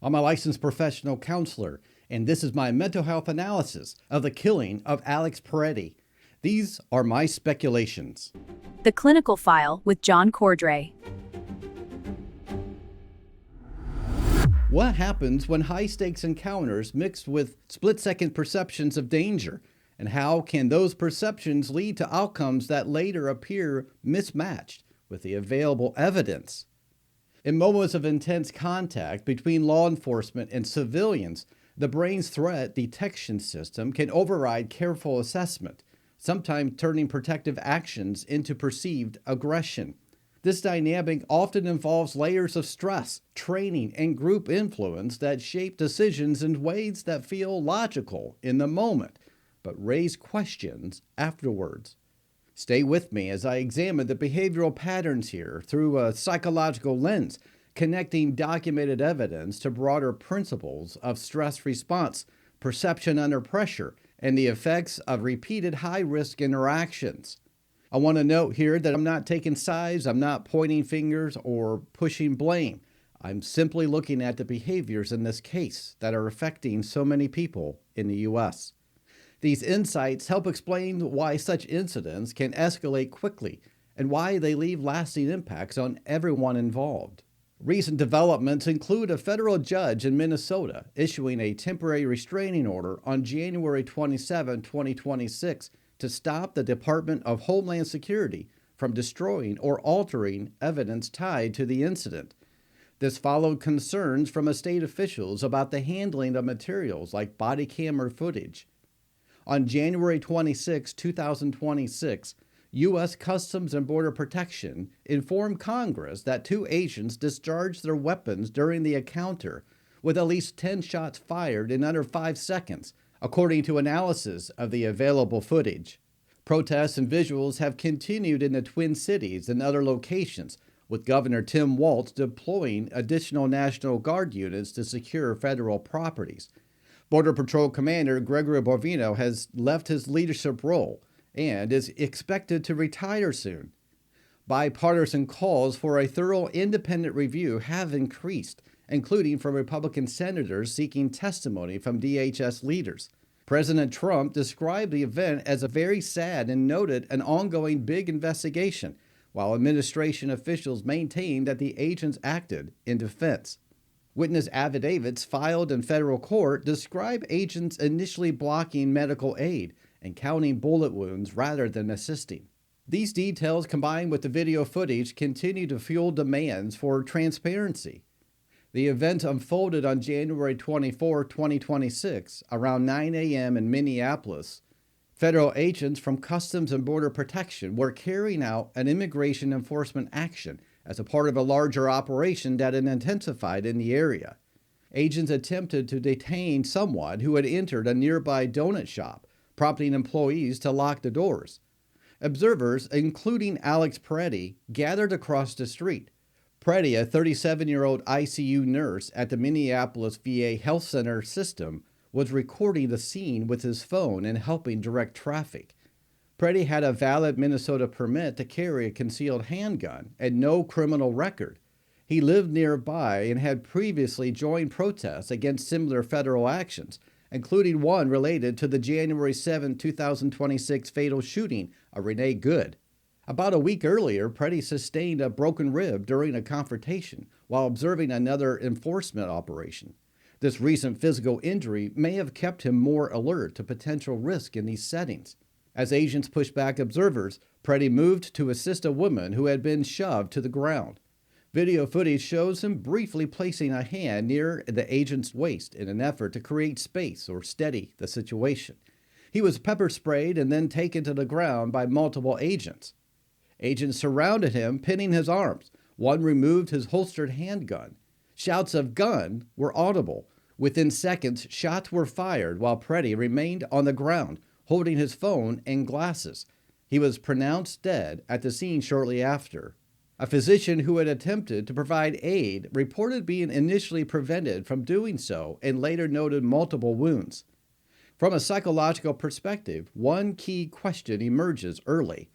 I'm a licensed professional counselor, and this is my mental health analysis of the killing of Alex Pretti. These are my speculations. The Clinical File with John Cordray. What happens when high-stakes encounters mixed with split-second perceptions of danger? And how can those perceptions lead to outcomes that later appear mismatched with the available evidence? In moments of intense contact between law enforcement and civilians, the brain's threat detection system can override careful assessment, sometimes turning protective actions into perceived aggression. This dynamic often involves layers of stress, training, and group influence that shape decisions in ways that feel logical in the moment, but raise questions afterwards. Stay with me as I examine the behavioral patterns here through a psychological lens, connecting documented evidence to broader principles of stress response, perception under pressure, and the effects of repeated high-risk interactions. I want to note here that I'm not taking sides, I'm not pointing fingers or pushing blame. I'm simply looking at the behaviors in this case that are affecting so many people in the U.S. These insights help explain why such incidents can escalate quickly and why they leave lasting impacts on everyone involved. Recent developments include a federal judge in Minnesota issuing a temporary restraining order on January 27, 2026 to stop the Department of Homeland Security from destroying or altering evidence tied to the incident. This followed concerns from state officials about the handling of materials like body camera footage. On January 26, 2026, U.S. Customs and Border Protection informed Congress that two agents discharged their weapons during the encounter, with at least 10 shots fired in under 5 seconds, according to analysis of the available footage. Protests and visuals have continued in the Twin Cities and other locations, with Governor Tim Walz deploying additional National Guard units to secure federal properties. Border Patrol Commander Gregory Bovino has left his leadership role and is expected to retire soon. Bipartisan calls for a thorough independent review have increased, including from Republican senators seeking testimony from DHS leaders. President Trump described the event as a very sad and noted an ongoing big investigation, while administration officials maintained that the agents acted in defense. Witness affidavits filed in federal court describe agents initially blocking medical aid and counting bullet wounds rather than assisting. These details, combined with the video footage, continue to fuel demands for transparency. The event unfolded on January 24, 2026, around 9 a.m. in Minneapolis. Federal agents from Customs and Border Protection were carrying out an immigration enforcement action as a part of a larger operation that had intensified in the area. Agents attempted to detain someone who had entered a nearby donut shop, prompting employees to lock the doors. Observers, including Alex Pretti, gathered across the street. Pretti, a 37-year-old ICU nurse at the Minneapolis VA Health Center system, was recording the scene with his phone and helping direct traffic. Pretti had a valid Minnesota permit to carry a concealed handgun and no criminal record. He lived nearby and had previously joined protests against similar federal actions, including one related to the January 7, 2026 fatal shooting of Renee Good. About a week earlier, Pretti sustained a broken rib during a confrontation while observing another enforcement operation. This recent physical injury may have kept him more alert to potential risk in these settings. As agents pushed back observers, Pretti moved to assist a woman who had been shoved to the ground. Video footage shows him briefly placing a hand near the agent's waist in an effort to create space or steady the situation. He was pepper sprayed and then taken to the ground by multiple agents. Agents surrounded him, pinning his arms. One removed his holstered handgun. Shouts of "gun" were audible. Within seconds, shots were fired while Pretti remained on the ground, holding his phone and glasses. He was pronounced dead at the scene shortly after. A physician who had attempted to provide aid reported being initially prevented from doing so and later noted multiple wounds. From a psychological perspective, one key question emerges early.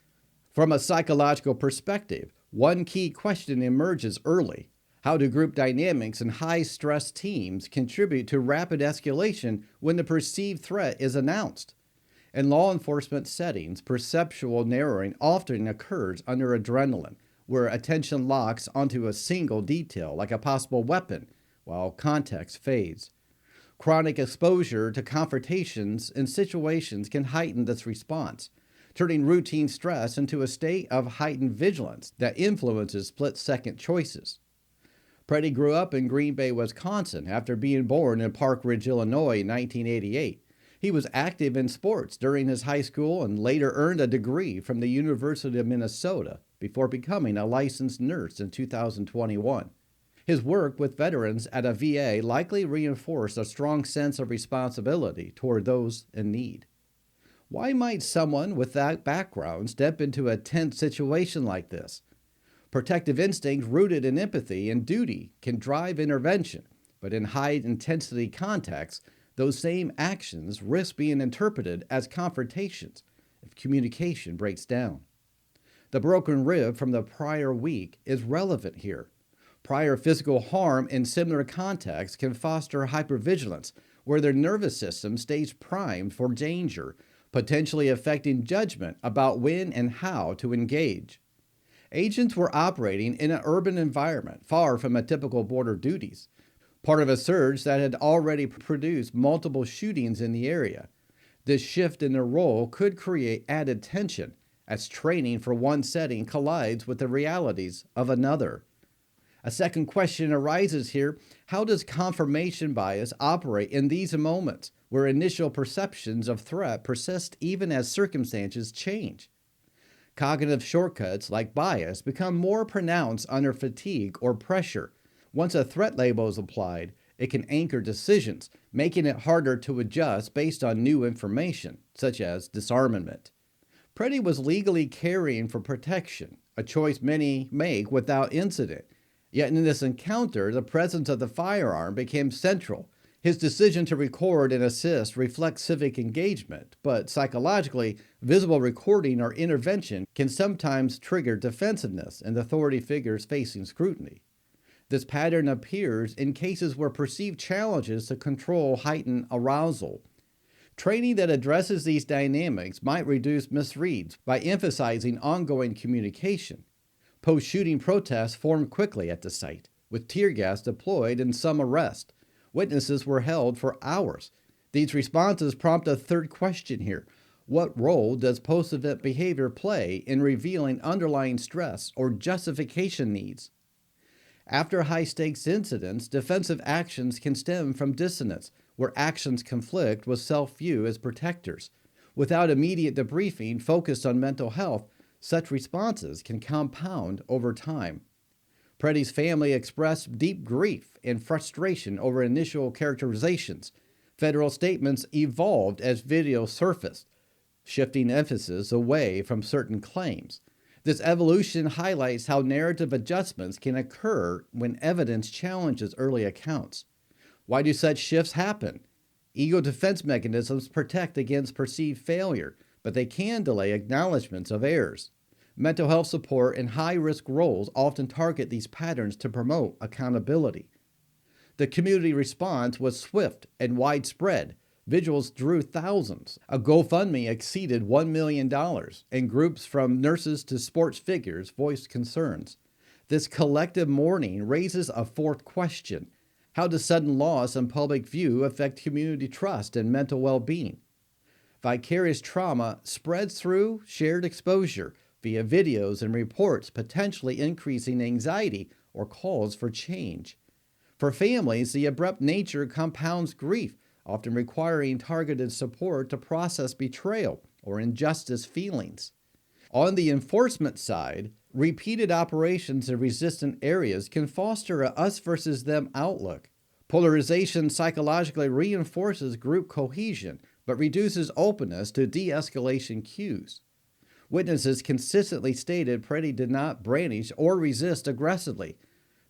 How do group dynamics and high-stress teams contribute to rapid escalation when the perceived threat is announced? In law enforcement settings, perceptual narrowing often occurs under adrenaline, where attention locks onto a single detail, like a possible weapon, while context fades. Chronic exposure to confrontations and situations can heighten this response, turning routine stress into a state of heightened vigilance that influences split-second choices. Pretti grew up in Green Bay, Wisconsin, after being born in Park Ridge, Illinois in 1988. He was active in sports during his high school and later earned a degree from the University of Minnesota before becoming a licensed nurse in 2021. His work with veterans at a VA likely reinforced a strong sense of responsibility toward those in need. Why might someone with that background step into a tense situation like this? Protective instincts rooted in empathy and duty can drive intervention, but in high-intensity contexts, those same actions risk being interpreted as confrontations if communication breaks down. The broken rib from the prior week is relevant here. Prior physical harm in similar contexts can foster hypervigilance, where their nervous system stays primed for danger, potentially affecting judgment about when and how to engage. Agents were operating in an urban environment far from a typical border duties, part of a surge that had already produced multiple shootings in the area. This shift in their role could create added tension as training for one setting collides with the realities of another. A second question arises here: how does confirmation bias operate in these moments where initial perceptions of threat persist even as circumstances change? Cognitive shortcuts like bias become more pronounced under fatigue or pressure. Once a threat label is applied, it can anchor decisions, making it harder to adjust based on new information, such as disarmament. Pretti was legally carrying for protection, a choice many make without incident. Yet in this encounter, the presence of the firearm became central. His decision to record and assist reflects civic engagement, but psychologically, visible recording or intervention can sometimes trigger defensiveness in authority figures facing scrutiny. This pattern appears in cases where perceived challenges to control heighten arousal. Training that addresses these dynamics might reduce misreads by emphasizing ongoing communication. Post-shooting protests formed quickly at the site, with tear gas deployed and some arrests. Witnesses were held for hours. These responses prompt a third question here. What role does post-event behavior play in revealing underlying stress or justification needs? After high-stakes incidents, defensive actions can stem from dissonance, where actions conflict with self-view as protectors. Without immediate debriefing focused on mental health, such responses can compound over time. Pretti's family expressed deep grief and frustration over initial characterizations. Federal statements evolved as video surfaced, shifting emphasis away from certain claims. This evolution highlights how narrative adjustments can occur when evidence challenges early accounts. Why do such shifts happen? Ego defense mechanisms protect against perceived failure, but they can delay acknowledgments of errors. Mental health support and high-risk roles often target these patterns to promote accountability. The community response was swift and widespread. Vigils drew thousands. A GoFundMe exceeded $1 million, and groups from nurses to sports figures voiced concerns. This collective mourning raises a fourth question. How does sudden loss in public view affect community trust and mental well-being? Vicarious trauma spreads through shared exposure via videos and reports, potentially increasing anxiety or calls for change. For families, the abrupt nature compounds grief, often requiring targeted support to process betrayal or injustice feelings. On the enforcement side, repeated operations in resistant areas can foster a us versus them outlook. Polarization psychologically reinforces group cohesion, but reduces openness to de-escalation cues. Witnesses consistently stated Pretti did not brandish or resist aggressively.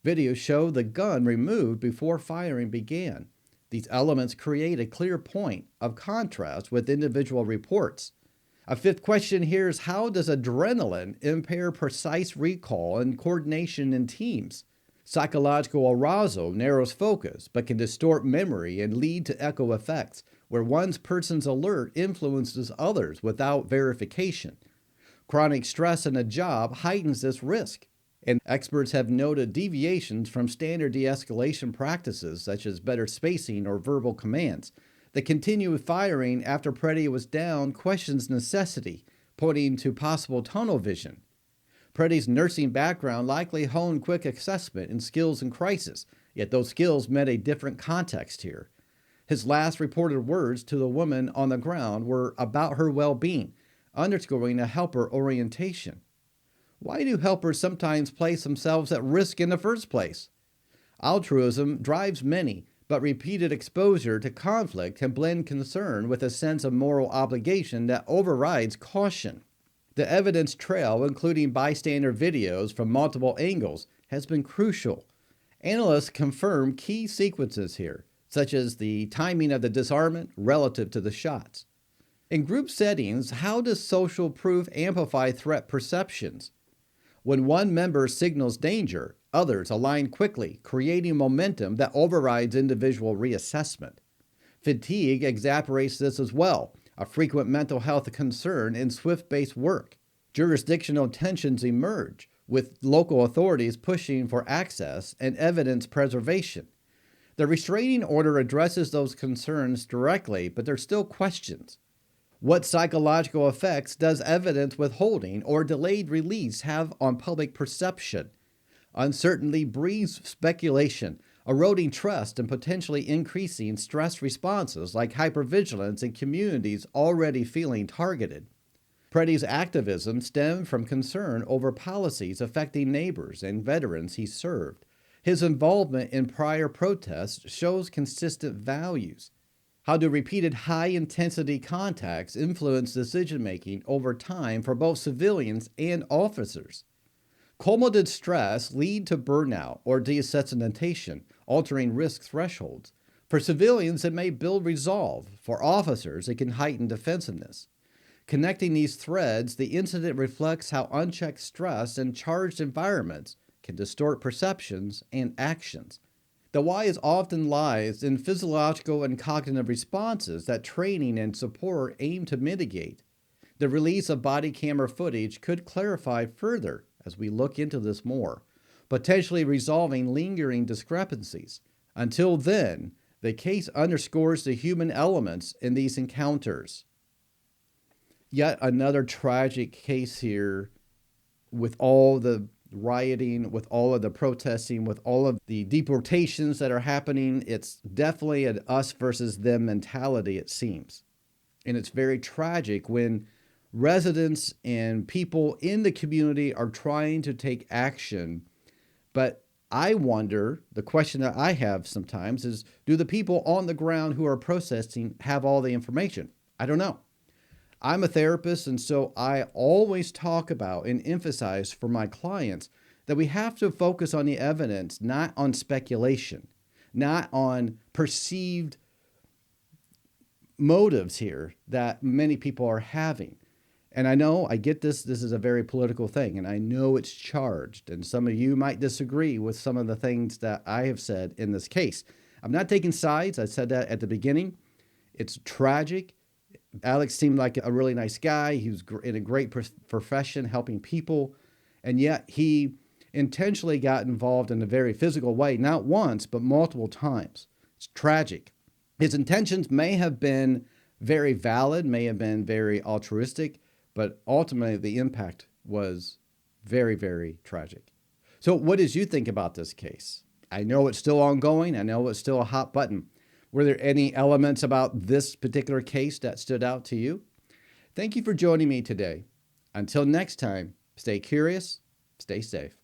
Videos show the gun removed before firing began. These elements create a clear point of contrast with individual reports. A fifth question here is: how does adrenaline impair precise recall and coordination in teams? Psychological arousal narrows focus but can distort memory and lead to echo effects, where one person's alert influences others without verification. Chronic stress in a job heightens this risk, and experts have noted deviations from standard de-escalation practices such as better spacing or verbal commands. The continued firing after Pretti was down questions necessity, pointing to possible tunnel vision. Pretti's nursing background likely honed quick assessment and skills in crisis, yet those skills met a different context here. His last reported words to the woman on the ground were about her well-being, underscoring a helper orientation. Why do helpers sometimes place themselves at risk in the first place? Altruism drives many, but repeated exposure to conflict can blend concern with a sense of moral obligation that overrides caution. The evidence trail, including bystander videos from multiple angles, has been crucial. Analysts confirm key sequences here, such as the timing of the disarmament relative to the shots. In group settings, how does social proof amplify threat perceptions? When one member signals danger, others align quickly, creating momentum that overrides individual reassessment. Fatigue exacerbates this as well, a frequent mental health concern in SWIFT-based work. Jurisdictional tensions emerge, with local authorities pushing for access and evidence preservation. The restraining order addresses those concerns directly, but there's still questions. What psychological effects does evidence withholding or delayed release have on public perception? Uncertainty breeds speculation, eroding trust and potentially increasing stress responses like hypervigilance in communities already feeling targeted. Pretti's activism stemmed from concern over policies affecting neighbors and veterans he served. His involvement in prior protests shows consistent values. How do repeated high-intensity contacts influence decision-making over time for both civilians and officers? Cumulative stress lead to burnout or desensitization, altering risk thresholds. For civilians, it may build resolve. For officers, it can heighten defensiveness. Connecting these threads, the incident reflects how unchecked stress in charged environments can distort perceptions and actions. The why is often lies in physiological and cognitive responses that training and support aim to mitigate. The release of body camera footage could clarify further as we look into this more, potentially resolving lingering discrepancies. Until then, the case underscores the human elements in these encounters. Yet another tragic case here with all the rioting, with all of the protesting, with all of the deportations that are happening. It's definitely an us versus them mentality, it seems. And it's very tragic when residents and people in the community are trying to take action. But I wonder, the question that I have sometimes is, do the people on the ground who are protesting have all the information? I don't know. I'm a therapist, and so I always talk about and emphasize for my clients that we have to focus on the evidence, not on speculation, not on perceived motives here that many people are having. And I know, I get this is a very political thing, and I know it's charged, and some of you might disagree with some of the things that I have said in this case. I'm not taking sides. I said that at the beginning. It's tragic. Alex seemed like a really nice guy. He was in a great profession, helping people, and yet he intentionally got involved in a very physical way, not once, but multiple times. It's tragic. His intentions may have been very valid, may have been very altruistic, but ultimately the impact was very, very tragic. So what did you think about this case? I know it's still ongoing. I know it's still a hot button. Were there any elements about this particular case that stood out to you? Thank you for joining me today. Until next time, stay curious, stay safe.